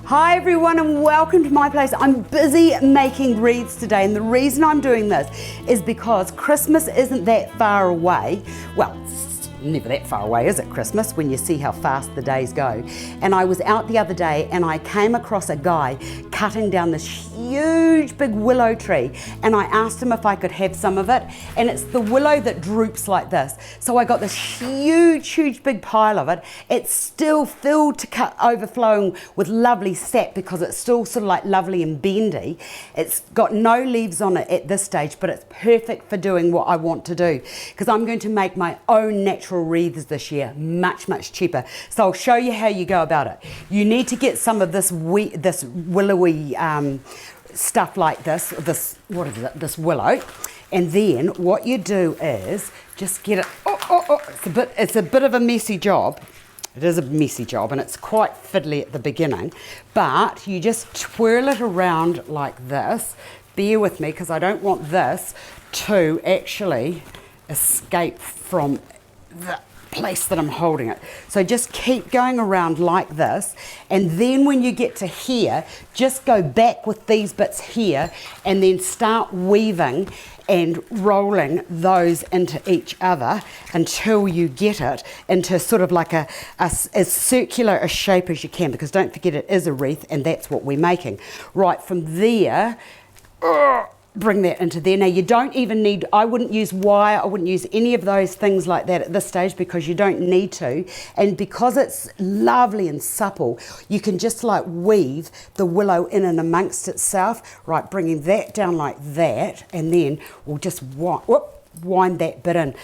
Hi everyone and welcome to my place. I'm busy making wreaths today, and the reason I'm doing this is because Christmas isn't that far away. Well, it's never that far away, is it, Christmas, when you see how fast the days go. And I was out the other day and I came across a guy cutting down this huge big willow tree, and I asked him if I could have some of it, and it's the willow that droops like this. So I got this huge big pile of it. It's still filled to overflowing with lovely sap because it's still sort of like lovely and bendy. It's got no leaves on it at this stage, but it's perfect for doing what I want to do, because I'm going to make my own natural wreaths this year, much cheaper. So I'll show you how you go about it. You need to get some of this willowy stuff like this willow, and then what you do is just get it. It's a bit of a messy job. It is a messy job, and it's quite fiddly at the beginning, but you just twirl it around like this. Bear with me, because I don't want this to actually escape from the place that I'm holding it. So just keep going around like this, and then when you get to here, just go back with these bits here and then start weaving and rolling those into each other until you get it into sort of like as circular a shape as you can, because don't forget it is a wreath and that's what we're making. Right, from there, bring that into there. Now you don't even need, I wouldn't use wire, I wouldn't use any of those things like that at this stage, because you don't need to. And because it's lovely and supple, you can just like weave the willow in and amongst itself. Right, bringing that down like that, and then we'll just wind that bit in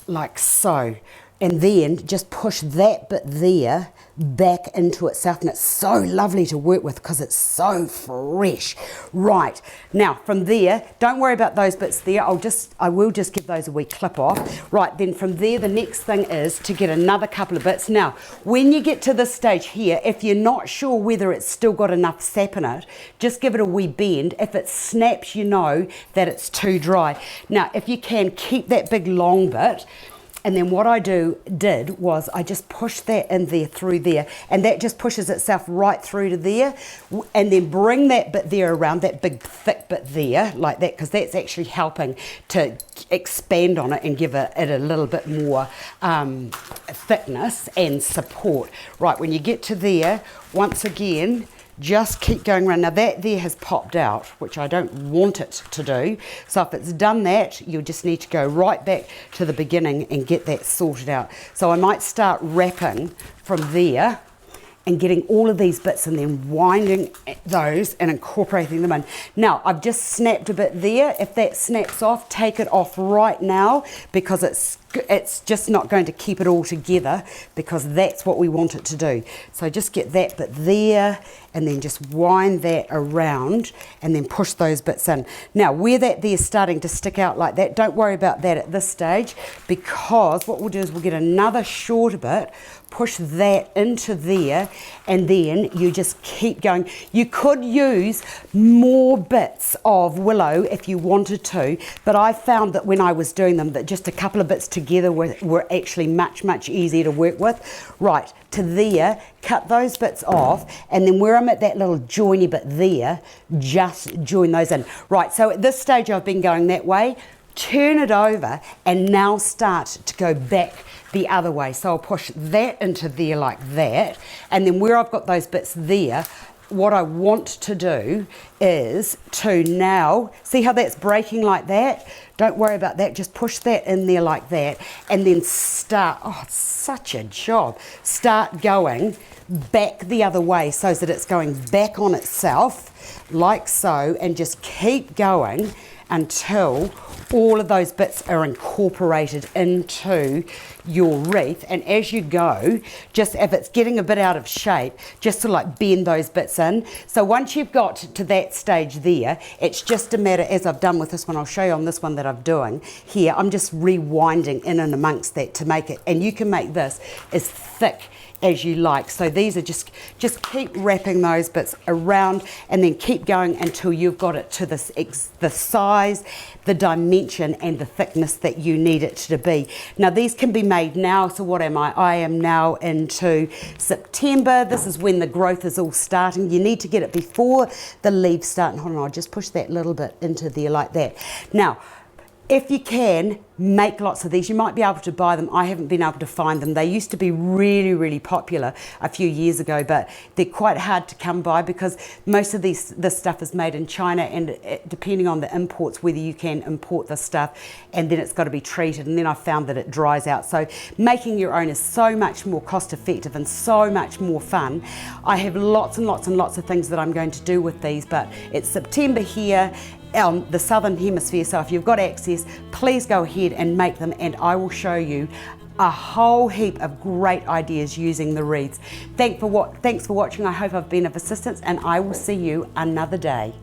like so. And then just push that bit there back into itself, and it's so lovely to work with because it's so fresh. Right, now from there, don't worry about those bits there. I will just give those a wee clip off. Right, then from there, the next thing is to get another couple of bits. Now, when you get to this stage here, if you're not sure whether it's still got enough sap in it, just give it a wee bend. If it snaps, you know that it's too dry. Now, if you can, keep that big long bit. And then what I did was I just pushed that in there through there, and that just pushes itself right through to there, and then bring that bit there around, that big thick bit there like that, because that's actually helping to expand on it and give it a little bit more thickness and support. Right, when you get to there, once again, just keep going around. Now that there has popped out, which I don't want it to do. So if it's done that, you'll just need to go right back to the beginning and get that sorted out. So I might start wrapping from there and getting all of these bits and then winding those and incorporating them in. Now, I've just snapped a bit there. If that snaps off, take it off right now, because it's just not going to keep it all together, because that's what we want it to do. So just get that bit there and then just wind that around and then push those bits in. Now, where that there's starting to stick out like that, don't worry about that at this stage, because what we'll do is we'll get another shorter bit, push that into there, and then you just keep going. You could use more bits of willow if you wanted to, but I found that when I was doing them, that just a couple of bits together were actually much easier to work with. Right, to there, cut those bits off, and then where I'm at that little joiny bit there, just join those in. Right, so at this stage I've been going that way. Turn it over and now start to go back the other way. So I'll push that into there like that, and then where I've got those bits there, what I want to do is to now, see how that's breaking like that? Don't worry about that, just push that in there like that, and then start, oh, it's such a job. Start going back the other way so that it's going back on itself, like so, and just keep going until all of those bits are incorporated into your wreath. And as you go, just if it's getting a bit out of shape, just to like bend those bits in. So once you've got to that stage there, it's just a matter, as I've done with this one, I'll show you on this one that I'm doing here, I'm just rewinding in and amongst that to make it, and you can make this as thick as you like. So these are just keep wrapping those bits around and then keep going until you've got it to the size, the dimension and the thickness that you need it to be. Now these can be made made now. So what am I? I am now into September. This is when the growth is all starting. You need to get it before the leaves start. Hold on, I'll just push that little bit into there like that. Now, if you can, make lots of these. You might be able to buy them. I haven't been able to find them. They used to be really, really popular a few years ago, but they're quite hard to come by because most of this stuff is made in China, and depending on the imports, whether you can import the stuff, and then it's got to be treated, and then I found that it dries out. So making your own is so much more cost effective and so much more fun. I have lots and lots and lots of things that I'm going to do with these, but it's September here, the southern hemisphere, so if you've got access, please go ahead and make them, and I will show you a whole heap of great ideas using the wreaths. Thanks for watching. I hope I've been of assistance, and I will see you another day.